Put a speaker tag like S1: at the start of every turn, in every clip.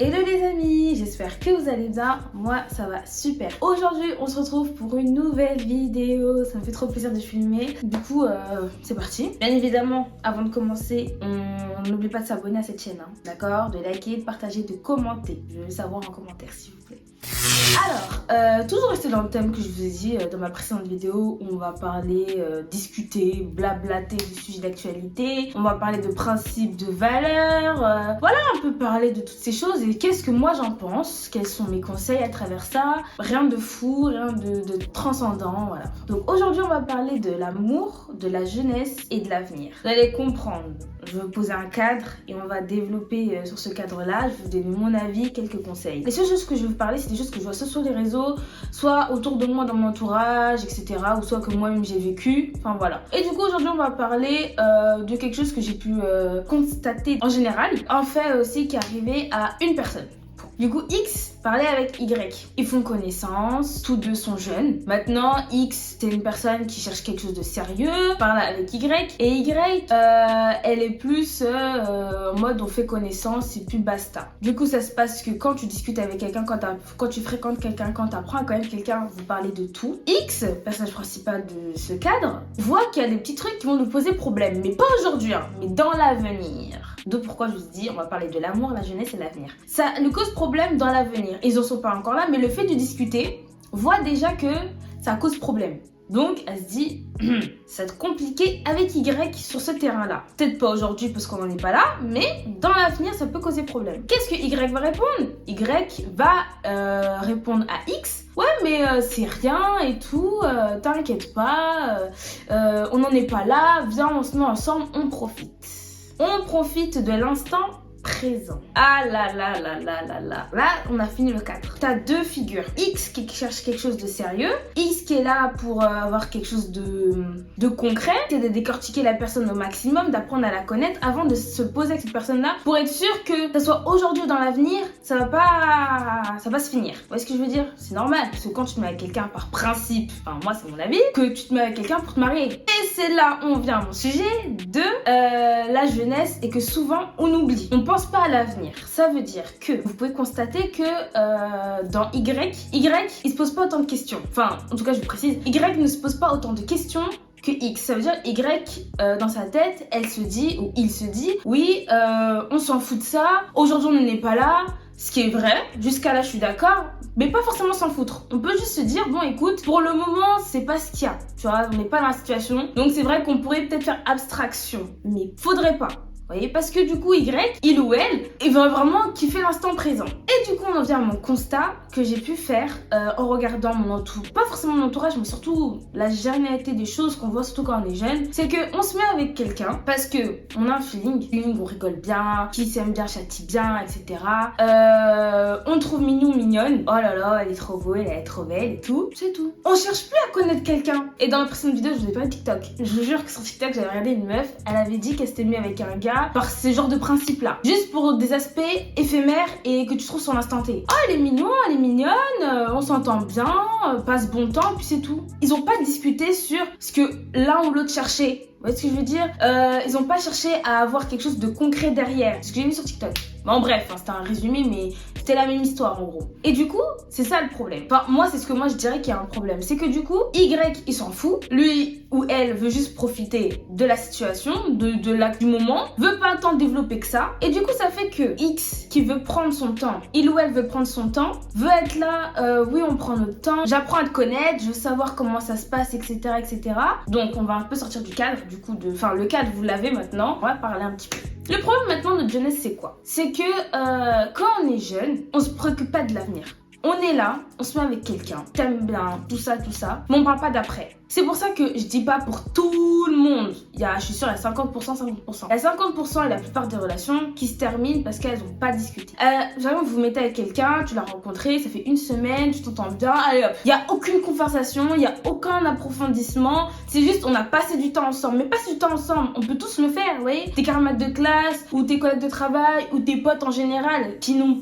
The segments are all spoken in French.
S1: Hello les amis, j'espère que vous allez bien, moi ça va super. Aujourd'hui on se retrouve pour une nouvelle vidéo, ça me fait trop plaisir de filmer. Du coup c'est parti. Bien évidemment, avant de commencer, on n'oublie pas de s'abonner à cette chaîne, hein, d'accord? De liker, de partager, de commenter. Je veux savoir en commentaire s'il vous plaît. Alors, toujours rester dans le thème que je vous ai dit dans ma précédente vidéo, où on va parler, discuter, blablater du sujet d'actualité, on va parler de principes, de valeurs, voilà, on peut parler de toutes ces choses et qu'est-ce que moi j'en pense, quels sont mes conseils à travers ça, rien de fou, rien de transcendant, voilà. Donc aujourd'hui on va parler de l'amour, de la jeunesse et de l'avenir. Vous allez comprendre, je vais vous poser un cadre et on va développer sur ce cadre-là, je vais vous donner mon avis, quelques conseils. Les seules choses que je vais vous parler, c'est des choses que je vois soit sur les réseaux, soit autour de moi dans mon entourage, etc. Ou soit que moi-même j'ai vécu, enfin voilà. Et du coup aujourd'hui on va parler de quelque chose que j'ai pu constater en général, un fait aussi qui est arrivé à une personne. Du coup, X parlait avec Y. Ils font connaissance, tous deux sont jeunes. Maintenant, X, c'est une personne qui cherche quelque chose de sérieux, parle avec Y. Et Y, elle est plus en mode on fait connaissance et puis basta. Du coup, ça se passe que quand tu discutes avec quelqu'un, quand tu fréquentes quelqu'un, quand tu apprends à connaître quelqu'un, vous parlez de tout. X, personnage principal de ce cadre, voit qu'il y a des petits trucs qui vont lui poser problème. Mais pas aujourd'hui, hein, mais dans l'avenir. Donc pourquoi je vous dis, on va parler de l'amour, la jeunesse et l'avenir. Ça lui cause problème dans l'avenir. Ils en sont pas encore là, mais le fait de discuter voit déjà que ça cause problème. Donc elle se dit, ça va être compliqué avec Y sur ce terrain-là. Peut-être pas aujourd'hui parce qu'on n'en est pas là, mais dans l'avenir ça peut causer problème. Qu'est-ce que Y va répondre? Y va répondre à X. Ouais mais c'est rien et tout, t'inquiète pas, on n'en est pas là, viens on se met ensemble, on profite. On profite de l'instant présent. Ah là là là là là là. Là, on a fini le 4. T'as deux figures. X qui cherche quelque chose de sérieux. X qui est là pour avoir quelque chose de concret. C'est de décortiquer la personne au maximum, d'apprendre à la connaître avant de se poser avec cette personne-là pour être sûr que ça soit aujourd'hui ou dans l'avenir, ça va se finir. Vous voyez ce que je veux dire? C'est normal. Parce que quand tu te mets avec quelqu'un par principe, enfin moi c'est mon avis, que tu te mets avec quelqu'un pour te marier. Et c'est là où on vient à mon sujet de la jeunesse et que souvent on oublie. On pense pas à l'avenir. Ça veut dire que vous pouvez constater que dans Y il se pose pas autant de questions. Enfin, en tout cas, je vous précise, Y ne se pose pas autant de questions que X. Ça veut dire Y, dans sa tête, elle se dit, ou il se dit, oui, on s'en fout de ça, aujourd'hui on n'est pas là, ce qui est vrai, jusqu'à là je suis d'accord, mais pas forcément s'en foutre. On peut juste se dire, bon écoute, pour le moment c'est pas ce qu'il y a, tu vois, on n'est pas dans la situation, donc c'est vrai qu'on pourrait peut-être faire abstraction, mais faudrait pas. Vous voyez, parce que du coup, Y, il ou elle, il va vraiment kiffer l'instant présent. Et du coup, on en vient à mon constat que j'ai pu faire en regardant mon entourage. Pas forcément mon entourage, mais surtout la généralité des choses qu'on voit surtout quand on est jeune. C'est qu'on se met avec quelqu'un parce que on a un feeling, on rigole bien, qui s'aime bien, châtie bien, etc. On trouve mignon, mignonne. Oh là là, elle est trop beau, elle est trop belle et tout. C'est tout. On cherche plus à connaître quelqu'un. Et dans la précédente vidéo, je vous ai parlé de TikTok. Je vous jure que sur TikTok, j'avais regardé une meuf, elle avait dit qu'elle s'était mise avec un gars par ce genre de principe là, juste pour des aspects éphémères et que tu trouves sur l'instant T. Oh elle est mignonne, elle est mignonne, on s'entend bien, passe bon temps, puis c'est tout. Ils ont pas discuté sur ce que l'un ou l'autre cherchait. Vous voyez ce que je veux dire? Ils ont pas cherché à avoir quelque chose de concret derrière. Ce que j'ai mis sur TikTok. Bon bref, hein, c'était un résumé, mais c'était la même histoire en gros. Et du coup, c'est ça le problème. Enfin, moi, c'est ce que moi je dirais qu'il y a un problème. C'est que du coup, Y, il s'en fout. Lui ou elle veut juste profiter de la situation, du moment. Veut pas tant développer que ça. Et du coup, ça fait que X, qui veut prendre son temps, il ou elle veut prendre son temps, veut être là, oui, on prend notre temps, j'apprends à te connaître, je veux savoir comment ça se passe, etc., etc. Donc, on va un peu sortir du cadre, du coup, enfin, le cadre, vous l'avez maintenant. On va parler un petit peu. Le problème maintenant de notre jeunesse, c'est quoi? C'est que quand on est jeune, on se préoccupe pas de l'avenir. On est là, on se met avec quelqu'un, t'aimes bien, tout ça, mais on parle pas d'après. C'est pour ça que je dis pas pour tout le monde. Je suis sûre, il y a 50%, 50%. Il y a 50% et la plupart des relations qui se terminent parce qu'elles ont pas discuté. Vraiment, vous vous mettez avec quelqu'un, tu l'as rencontré, ça fait une semaine, tu t'entends bien, allez hop. Il y a aucune conversation, il y a aucun approfondissement. C'est juste, on a passé du temps ensemble. Mais passer du temps ensemble, on peut tous le faire, vous voyez. Tes camarades de classe, ou tes collègues de travail, ou tes potes en général, qui sont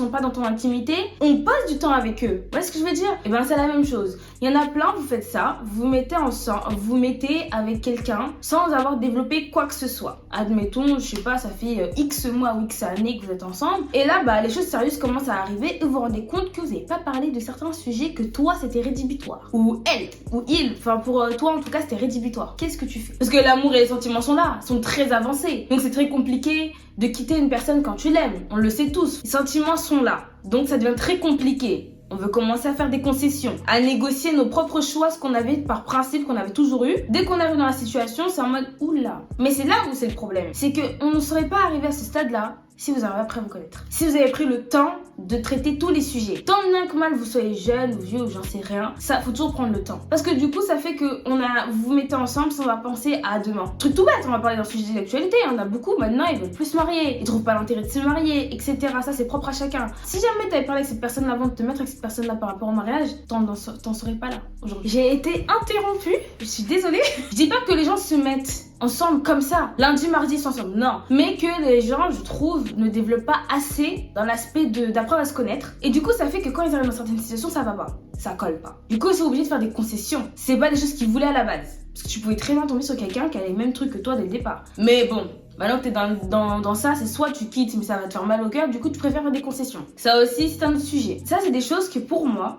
S1: pas dans ton intimité, on passe du temps avec eux. Vous voyez ce que je veux dire? Et ben, c'est la même chose. Il y en a plein, vous faites ça, vous mettez ensemble, vous mettez avec quelqu'un sans avoir développé quoi que ce soit. Admettons, je sais pas, ça fait X mois ou X années que vous êtes ensemble. Et là, les choses sérieuses commencent à arriver et vous vous rendez compte que vous n'avez pas parlé de certains sujets que toi, c'était rédhibitoire. Ou elle, ou il, enfin pour toi en tout cas, c'était rédhibitoire. Qu'est-ce que tu fais? Parce que l'amour et les sentiments sont là, sont très avancés. Donc c'est très compliqué de quitter une personne quand tu l'aimes. On le sait tous. Les sentiments sont là. Donc ça devient très compliqué. On veut commencer à faire des concessions, à négocier nos propres choix, ce qu'on avait par principe, qu'on avait toujours eu. Dès qu'on arrive dans la situation, c'est en mode oula. Mais c'est là où c'est le problème. C'est qu'on ne serait pas arrivé à ce stade-là si vous avez appris à vous connaître. Si vous avez pris le temps de traiter tous les sujets. Tant bien que mal vous soyez jeune ou vieux ou j'en sais rien, ça faut toujours prendre le temps. Parce que du coup ça fait que vous vous mettez ensemble sans avoir pensé à demain. Truc tout bête, on va parler d'un sujet d'actualité, on a beaucoup maintenant ils veulent plus se marier, ils trouvent pas l'intérêt de se marier, etc. Ça c'est propre à chacun. Si jamais t'avais parlé avec cette personne avant de te mettre avec cette personne là par rapport au mariage, t'en serais pas là aujourd'hui. J'ai été interrompue, je suis désolée. Je dis pas que les gens se mettent ensemble comme ça, lundi, mardi, ils sont ensemble, non. Mais que les gens, je trouve, ne développent pas assez dans l'aspect d'apprendre à se connaître. Et du coup, ça fait que quand ils arrivent dans certaines situations, ça va pas, ça colle pas. Du coup, ils sont obligés de faire des concessions. C'est pas des choses qu'ils voulaient à la base. Parce que tu pouvais très bien tomber sur quelqu'un qui a les mêmes trucs que toi dès le départ. Mais bon, maintenant que t'es dans ça, c'est soit tu quittes, mais ça va te faire mal au cœur, du coup tu préfères faire des concessions. Ça aussi, c'est un autre sujet. Ça, c'est des choses que pour moi,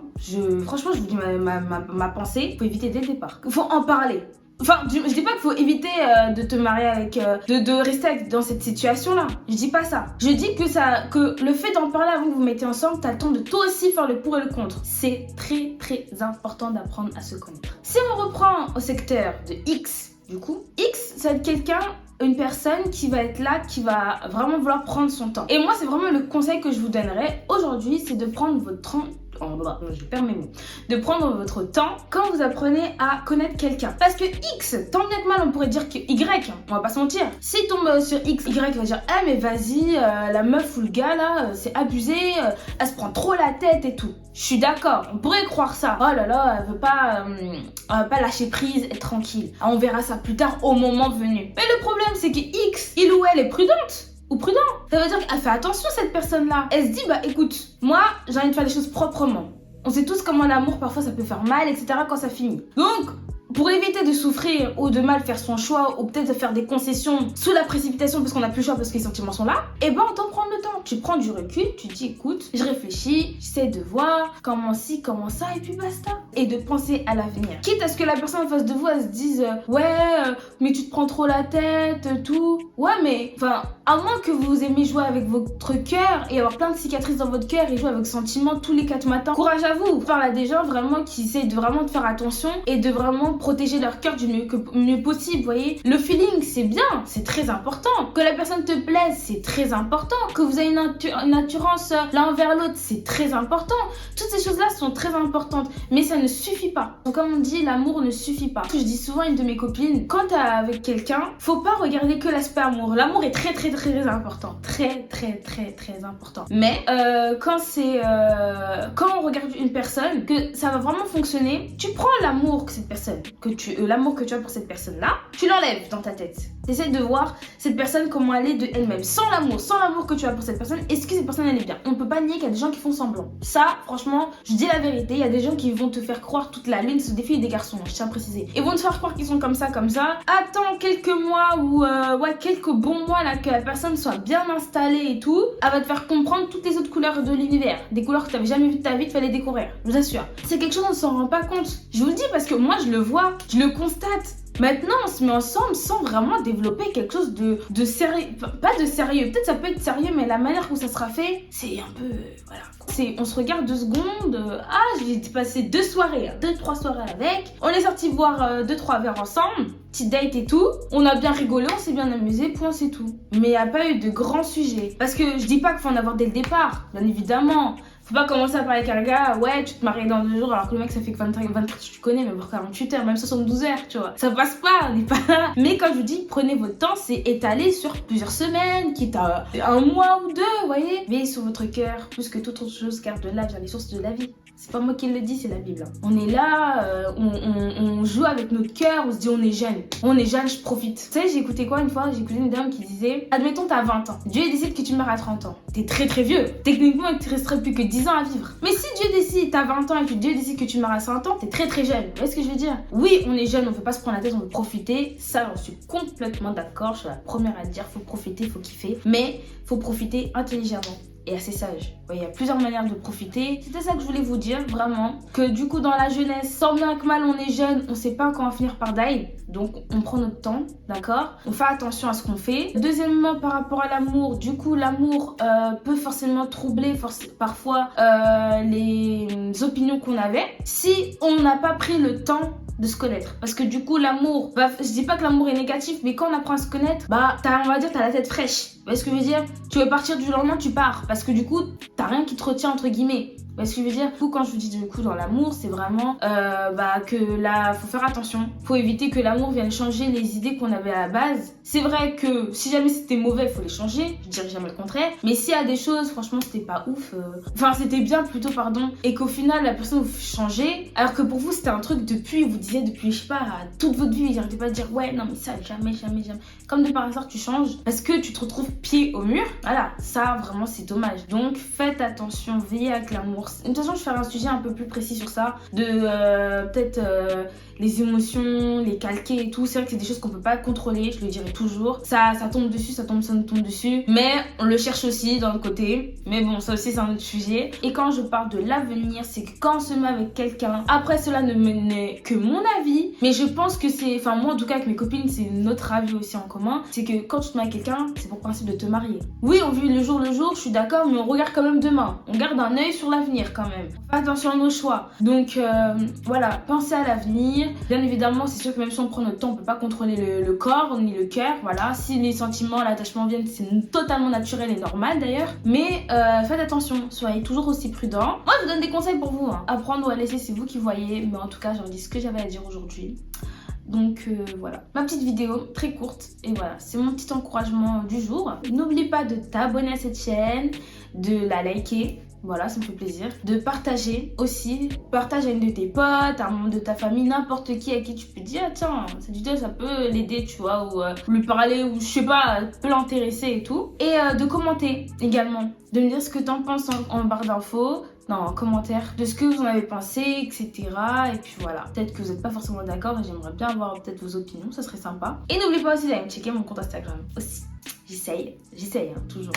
S1: franchement, je vous dis ma pensée, faut éviter dès le départ. Faut en parler. Enfin, je dis pas qu'il faut éviter de te marier avec, de rester dans cette situation-là. Je dis pas ça. Je dis que le fait d'en parler avant que vous vous mettez ensemble, t'as le temps de toi aussi faire le pour et le contre. C'est très très important d'apprendre à se connaître. Si on reprend au secteur de X, du coup, X, ça va être une personne qui va être là, qui va vraiment vouloir prendre son temps. Et moi, c'est vraiment le conseil que je vous donnerais aujourd'hui, c'est de prendre votre temps. Je perds mes mots. De prendre votre temps quand vous apprenez à connaître quelqu'un. Parce que X, tant bien que mal, on pourrait dire que Y, on va pas se mentir. S'il tombe sur X, Y va dire ah mais vas-y, la meuf ou le gars là, c'est abusé, elle se prend trop la tête et tout. Je suis d'accord, on pourrait croire ça. Oh là là, elle veut pas lâcher prise, être tranquille. Ah, on verra ça plus tard au moment venu. Mais le problème, c'est que X, il ou elle est prudente. Ou prudent. Ça veut dire qu'elle fait attention cette personne-là. Elle se dit, écoute, moi, j'ai envie de faire les choses proprement. On sait tous comment l'amour, parfois, ça peut faire mal, etc. quand ça finit. Donc, pour éviter de souffrir ou de mal faire son choix ou peut-être de faire des concessions sous la précipitation parce qu'on n'a plus le choix parce que les sentiments sont là, on t'en prend le temps. Tu prends du recul, tu dis écoute, je réfléchis, j'essaie de voir comment ci, comment ça et puis basta. Et de penser à l'avenir. Quitte à ce que la personne en face de vous, elle se dise mais tu te prends trop la tête, tout. Ouais, mais enfin, à moins que vous aimez jouer avec votre cœur et avoir plein de cicatrices dans votre cœur et jouer avec sentiments tous les 4 matins, courage à vous. Je parle à des gens vraiment qui essaient de vraiment faire attention et de vraiment protéger leur cœur du mieux possible, vous voyez. Le feeling, c'est bien, c'est très important. Que la personne te plaise, c'est très important. Que vous ayez une attirance l'un envers l'autre, c'est très important. Toutes ces choses-là sont très importantes, mais ça ne suffit pas. Donc comme on dit, l'amour ne suffit pas. Je dis souvent à une de mes copines, quand t'es avec quelqu'un, faut pas regarder que l'aspect amour. L'amour est très très très très important. Très très très très important. Mais quand on regarde une personne, que ça va vraiment fonctionner, tu prends l'amour que cette personne, l'amour que tu as pour cette personne-là, tu l'enlèves dans ta tête. Essaie de voir cette personne comment elle est de elle-même. Sans l'amour que tu as pour cette personne, est-ce que cette personne elle est bien? On ne peut pas nier qu'il y a des gens qui font semblant. Ça, franchement, je dis la vérité, il y a des gens qui vont te faire croire toute la lune, ce défi est des garçons, je tiens à préciser. Ils vont te faire croire qu'ils sont comme ça. Attends quelques mois ou quelques bons mois là que la personne soit bien installée et tout. Elle va te faire comprendre toutes les autres couleurs de l'univers. Des couleurs que tu n'avais jamais vues de ta vie, tu vas les découvrir. Je vous assure. C'est quelque chose on ne s'en rend pas compte. Je vous le dis parce que moi je le vois, je le constate. Maintenant, on se met ensemble sans vraiment développer quelque chose de sérieux. Enfin, pas de sérieux, peut-être ça peut être sérieux, mais la manière où ça sera fait, c'est un peu... voilà. On se regarde 2 secondes, j'ai passé 2 soirées, 2-3 soirées avec. On est sortis boire 2-3 verres ensemble, petite date et tout. On a bien rigolé, on s'est bien amusé, point c'est tout. Mais il n'y a pas eu de grands sujets. Parce que je dis pas qu'il faut en avoir dès le départ, bien évidemment. Faut pas commencer à parler avec un gars, tu te maries dans 2 jours alors que le mec ça fait que 24 tu connais, même pour 48 heures, même 72 heures, tu vois. Ça passe pas, on n'est pas là. Mais quand je vous dis, prenez votre temps, c'est étalé sur plusieurs semaines, quitte à 1 mois ou 2, vous voyez. Veillez sur votre cœur, plus que toute autre chose, car de là vient les sources de la vie. C'est pas moi qui le dis, c'est la Bible. On est là, on joue avec notre cœur, on se dit on est jeune. On est jeune, je profite. Tu sais, j'ai écouté quoi une fois? J'ai écouté une dame qui disait, admettons t'as 20 ans, Dieu décide que tu meurs à 30 ans. T'es très très vieux. Techniquement, il te resterait plus que 10 ans à vivre. Mais si Dieu décide, t'as 20 ans et que Dieu décide que tu meurs à 100 ans, t'es très très jeune. Vous voyez ce que je veux dire? Oui, on est jeune, on veut pas se prendre la tête, on veut profiter. Ça, j'en suis complètement d'accord. Je suis la première à dire, faut profiter, faut kiffer. Mais faut profiter intelligemment et assez sage. Ouais, il y a plusieurs manières de profiter. C'était ça que je voulais vous dire, vraiment. Que du coup, dans la jeunesse, tant bien que mal, on est jeune, on sait pas quand on va finir par die. Donc, on prend notre temps, d'accord? On fait attention à ce qu'on fait. Deuxièmement, par rapport à l'amour, du coup, l'amour peut forcément troubler parfois les opinions qu'on avait si on n'a pas pris le temps de se connaître. Parce que du coup, l'amour, je dis pas que l'amour est négatif, mais quand on apprend à se connaître, on va dire, t'as la tête fraîche. Vous voyez ce que je veux dire? Tu veux partir du lendemain, tu pars. Parce que du coup, t'as rien qui te retient, entre guillemets. Vous voyez ce que je veux dire? Du coup, quand je vous dis du coup dans l'amour, c'est vraiment que là, faut faire attention. Faut éviter que l'amour vienne changer les idées qu'on avait à la base. C'est vrai que si jamais c'était mauvais, faut les changer. Je dirais jamais le contraire. Mais s'il y a des choses, franchement, c'était pas ouf. Enfin, c'était bien plutôt, pardon. Et qu'au final, la personne vous fait changer. Alors que pour vous, c'était un truc vous disiez depuis, je sais pas, toute votre vie, vous n'arrêtez pas de dire ouais, non, mais ça, jamais. Comme de par hasard, tu changes parce que tu te retrouves pied au mur. Voilà, ça, vraiment, c'est dommage. Donc, faites attention, veillez avec l'amour. De toute façon, je ferai un sujet un peu plus précis sur ça, peut-être les émotions, les calquer et tout. C'est vrai que c'est des choses qu'on peut pas contrôler, je le dirai toujours. Ça tombe dessus, ça tombe dessus. Mais on le cherche aussi dans le côté. Mais bon, ça aussi, c'est un autre sujet. Et quand je parle de l'avenir, c'est que quand on se met avec quelqu'un, après cela ne n'est que mon avis. Mais je pense que c'est, enfin moi en tout cas avec mes copines, c'est notre avis aussi en commun. C'est que quand tu te mets avec quelqu'un, c'est pour principe de te marier. Oui, on vit le jour, je suis d'accord, mais on regarde quand même demain. On garde un œil sur l'avenir quand même. Fais attention à nos choix. Donc voilà, pensez à l'avenir. Bien évidemment, c'est sûr que même si on prend notre temps, on peut pas contrôler le corps ni le cœur. Voilà, si les sentiments, l'attachement viennent, c'est totalement naturel et normal d'ailleurs. Mais faites attention, soyez toujours aussi prudents. Moi, je vous donne des conseils pour vous. Apprendre ou à laisser, c'est vous qui voyez. Mais en tout cas, je leur dis ce que j'avais à dire aujourd'hui. Donc voilà, ma petite vidéo très courte et voilà, c'est mon petit encouragement du jour. N'oublie pas de t'abonner à cette chaîne, de la liker. Voilà, ça me fait plaisir. De partager aussi. Partage à une de tes potes, à un membre de ta famille, n'importe qui à qui tu peux dire ah, tiens, cette vidéo ça peut l'aider, tu vois, ou lui parler, ou je sais pas, peut l'intéresser et tout. Et de commenter également. De me dire ce que t'en penses en barre d'infos. Non, en commentaire de ce que vous en avez pensé, etc. Et puis voilà, peut-être que vous n'êtes pas forcément d'accord et j'aimerais bien avoir peut-être vos opinions, ça serait sympa. Et n'oubliez pas aussi d'aller me checker mon compte Instagram aussi. J'essaye hein, toujours.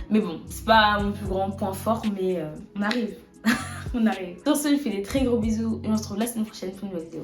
S1: Mais bon, c'est pas mon plus grand point fort, mais on arrive. On arrive. Sur ce, je fais des très gros bisous et on se retrouve la semaine prochaine pour une nouvelle vidéo.